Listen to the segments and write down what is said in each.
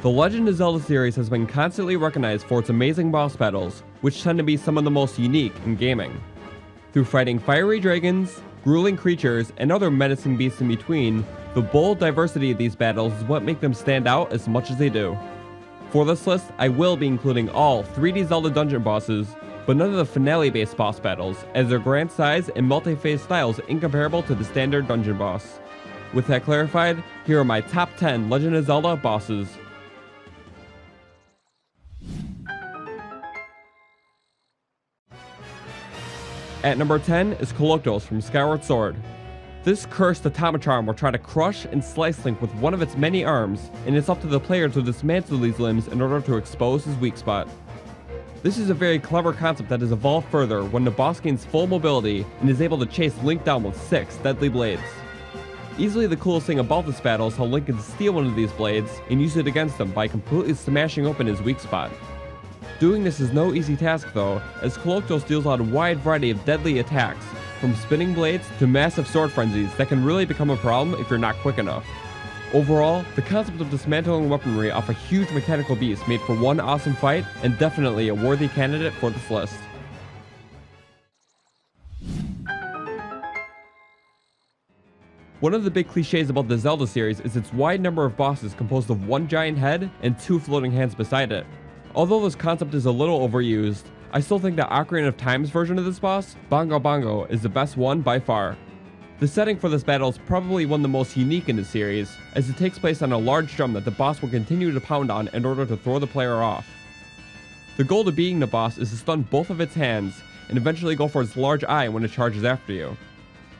The Legend of Zelda series has been constantly recognized for its amazing boss battles, which tend to be some of the most unique in gaming. Through fighting fiery dragons, grueling creatures, and other menacing beasts in between, the bold diversity of these battles is what make them stand out as much as they do. For this list, I will be including all 3D Zelda Dungeon bosses, but none of the finale-based boss battles, as their grand size and multi-phase style is incomparable to the standard dungeon boss. With that clarified, here are my top 10 Legend of Zelda bosses. At number 10 is Koloktos from Skyward Sword. This cursed automatron will try to crush and slice Link with one of its many arms, and it's up to the player to dismantle these limbs in order to expose his weak spot. This is a very clever concept that has evolved further when the boss gains full mobility and is able to chase Link down with 6 deadly blades. Easily the coolest thing about this battle is how Link can steal one of these blades and use it against him by completely smashing open his weak spot. Doing this is no easy task though, as Koloktos deals out a wide variety of deadly attacks, from spinning blades to massive sword frenzies that can really become a problem if you're not quick enough. Overall, the concept of dismantling weaponry off a huge mechanical beast made for one awesome fight, and definitely a worthy candidate for this list. One of the big cliches about the Zelda series is its wide number of bosses composed of one giant head and 2 floating hands beside it. Although this concept is a little overused, I still think the Ocarina of Time's version of this boss, Bongo Bongo, is the best one by far. The setting for this battle is probably one of the most unique in the series, as it takes place on a large drum that the boss will continue to pound on in order to throw the player off. The goal to beating the boss is to stun both of its hands, and eventually go for its large eye when it charges after you.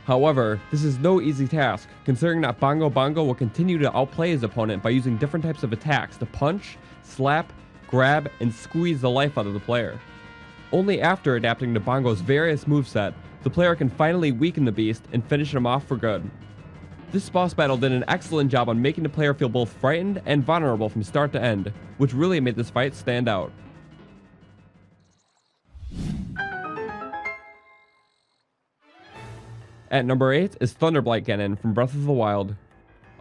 However, this is no easy task, considering that Bongo Bongo will continue to outplay his opponent by using different types of attacks to punch, slap, grab, and squeeze the life out of the player. Only after adapting to Bongo's various moveset, the player can finally weaken the beast and finish him off for good. This boss battle did an excellent job on making the player feel both frightened and vulnerable from start to end, which really made this fight stand out. At number 8 is Thunderblight Ganon from Breath of the Wild.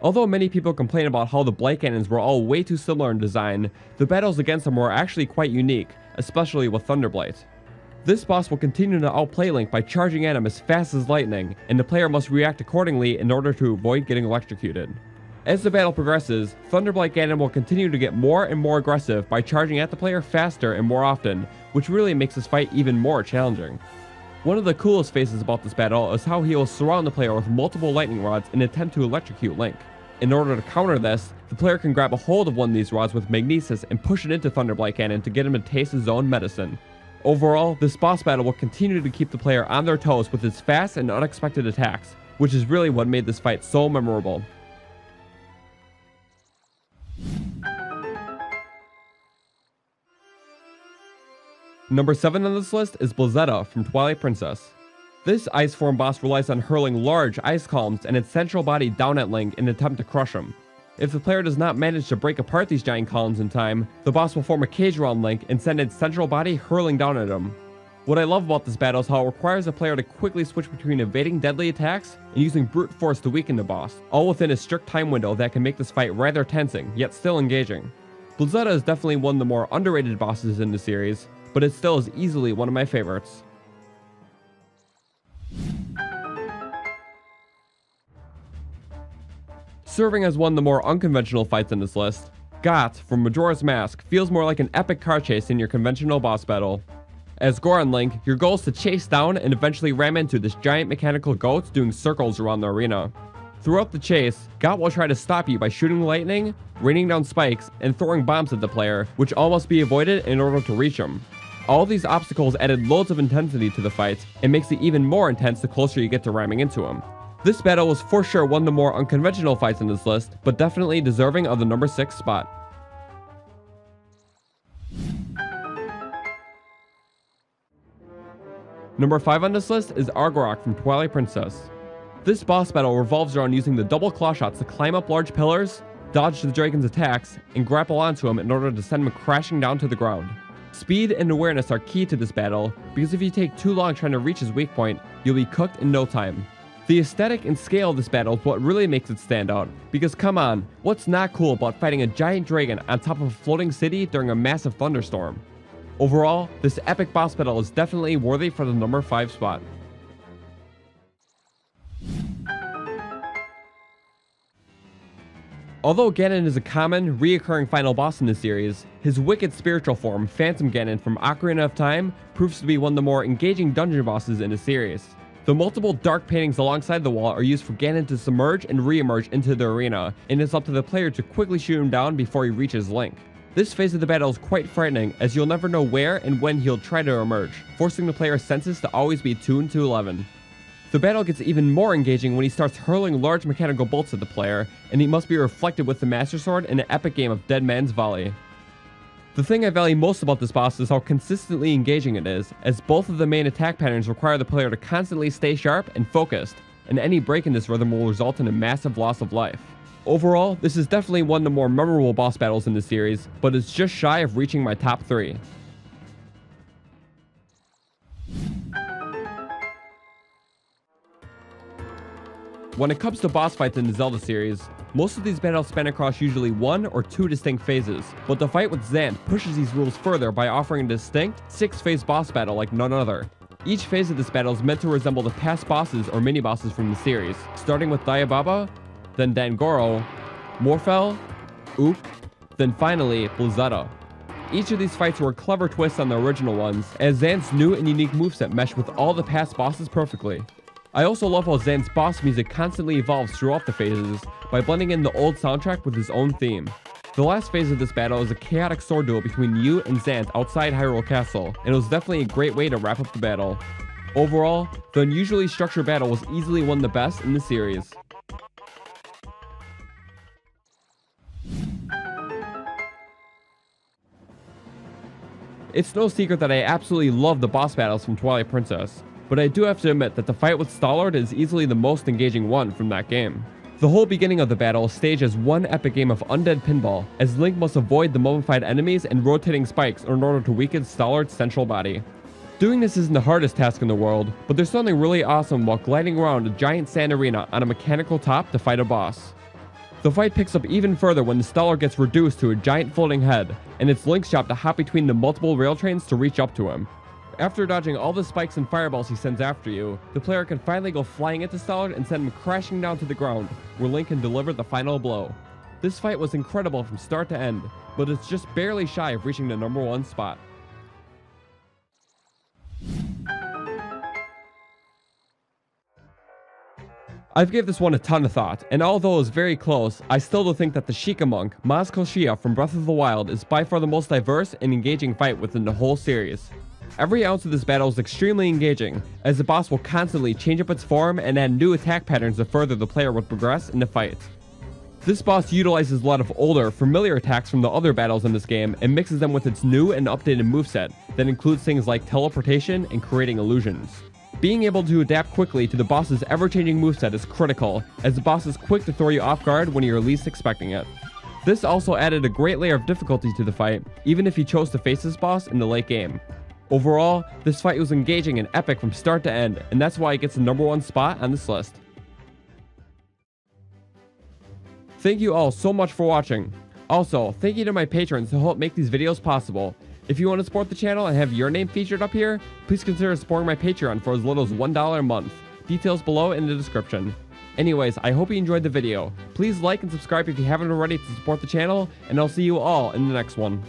Although many people complain about how the Blight Ganons were all way too similar in design, the battles against them were actually quite unique, especially with Thunderblight. This boss will continue to outplay Link by charging at him as fast as lightning, and the player must react accordingly in order to avoid getting electrocuted. As the battle progresses, Thunderblight Ganon will continue to get more and more aggressive by charging at the player faster and more often, which really makes this fight even more challenging. One of the coolest phases about this battle is how he will surround the player with multiple lightning rods in an attempt to electrocute Link. In order to counter this, the player can grab a hold of one of these rods with Magnesis and push it into Thunderblight Ganon to get him to taste his own medicine. Overall, this boss battle will continue to keep the player on their toes with its fast and unexpected attacks, which is really what made this fight so memorable. Number 7 on this list is Blizzetta from Twilight Princess. This ice form boss relies on hurling large ice columns and its central body down at Link in an attempt to crush him. If the player does not manage to break apart these giant columns in time, the boss will form a cage around Link and send its central body hurling down at him. What I love about this battle is how it requires the player to quickly switch between evading deadly attacks and using brute force to weaken the boss, all within a strict time window that can make this fight rather tensing, yet still engaging. Blizzetta is definitely one of the more underrated bosses in the series, but it still is easily one of my favorites. Serving as one of the more unconventional fights in this list, Got from Majora's Mask feels more like an epic car chase in your conventional boss battle. As Goron Link, your goal is to chase down and eventually ram into this giant mechanical goat doing circles around the arena. Throughout the chase, Got will try to stop you by shooting lightning, raining down spikes, and throwing bombs at the player, which all must be avoided in order to reach him. All these obstacles added loads of intensity to the fight, and makes it even more intense the closer you get to ramming into him. This battle was for sure one of the more unconventional fights in this list, but definitely deserving of the number 6 spot. Number 5 on this list is Argorok from Twilight Princess. This boss battle revolves around using the double claw shots to climb up large pillars, dodge the dragon's attacks, and grapple onto him in order to send him crashing down to the ground. Speed and awareness are key to this battle, because if you take too long trying to reach his weak point, you'll be cooked in no time. The aesthetic and scale of this battle is what really makes it stand out, because come on, what's not cool about fighting a giant dragon on top of a floating city during a massive thunderstorm? Overall, this epic boss battle is definitely worthy for the number 5 spot. Although Ganon is a common, reoccurring final boss in the series, his wicked spiritual form, Phantom Ganon from Ocarina of Time, proves to be one of the more engaging dungeon bosses in the series. The multiple dark paintings alongside the wall are used for Ganon to submerge and re-emerge into the arena, and it's up to the player to quickly shoot him down before he reaches Link. This phase of the battle is quite frightening, as you'll never know where and when he'll try to emerge, forcing the player's senses to always be tuned to 11. The battle gets even more engaging when he starts hurling large mechanical bolts at the player, and he must be reflected with the Master Sword in an epic game of Dead Man's Volley. The thing I value most about this boss is how consistently engaging it is, as both of the main attack patterns require the player to constantly stay sharp and focused, and any break in this rhythm will result in a massive loss of life. Overall, this is definitely one of the more memorable boss battles in the series, but it's just shy of reaching my top 3. When it comes to boss fights in the Zelda series, most of these battles span across usually 1 or 2 distinct phases, but the fight with Zant pushes these rules further by offering a distinct 6-phase boss battle like none other. Each phase of this battle is meant to resemble the past bosses or mini-bosses from the series, starting with Diababa, then Dangoro, Morphle, Ook, then finally Blizzetta. Each of these fights were a clever twist on the original ones, as Zant's new and unique moveset meshed with all the past bosses perfectly. I also love how Zant's boss music constantly evolves throughout the phases by blending in the old soundtrack with his own theme. The last phase of this battle is a chaotic sword duel between you and Zant outside Hyrule Castle, and it was definitely a great way to wrap up the battle. Overall, the unusually structured battle was easily one of the best in the series. It's no secret that I absolutely love the boss battles from Twilight Princess, but I do have to admit that the fight with Stallard is easily the most engaging one from that game. The whole beginning of the battle is staged as one epic game of undead pinball, as Link must avoid the mummified enemies and rotating spikes in order to weaken Stallard's central body. Doing this isn't the hardest task in the world, but there's something really awesome about gliding around a giant sand arena on a mechanical top to fight a boss. The fight picks up even further when the Stallard gets reduced to a giant floating head, and it's Link's job to hop between the multiple rail trains to reach up to him. After dodging all the spikes and fireballs he sends after you, the player can finally go flying into Stallard and send him crashing down to the ground, where Link can deliver the final blow. This fight was incredible from start to end, but it's just barely shy of reaching the number 1 spot. I've gave this one a ton of thought, and although it was very close, I still do think that the Sheikah Monk, Maz Koshia from Breath of the Wild is by far the most diverse and engaging fight within the whole series. Every ounce of this battle is extremely engaging, as the boss will constantly change up its form and add new attack patterns the further the player would progress in the fight. This boss utilizes a lot of older, familiar attacks from the other battles in this game and mixes them with its new and updated moveset that includes things like teleportation and creating illusions. Being able to adapt quickly to the boss's ever-changing moveset is critical, as the boss is quick to throw you off guard when you're least expecting it. This also added a great layer of difficulty to the fight, even if you chose to face this boss in the late game. Overall, this fight was engaging and epic from start to end, and that's why it gets the number 1 spot on this list. Thank you all so much for watching. Also, thank you to my patrons who help make these videos possible. If you want to support the channel and have your name featured up here, please consider supporting my Patreon for as little as $1 a month. Details below in the description. Anyways, I hope you enjoyed the video. Please like and subscribe if you haven't already to support the channel, and I'll see you all in the next one.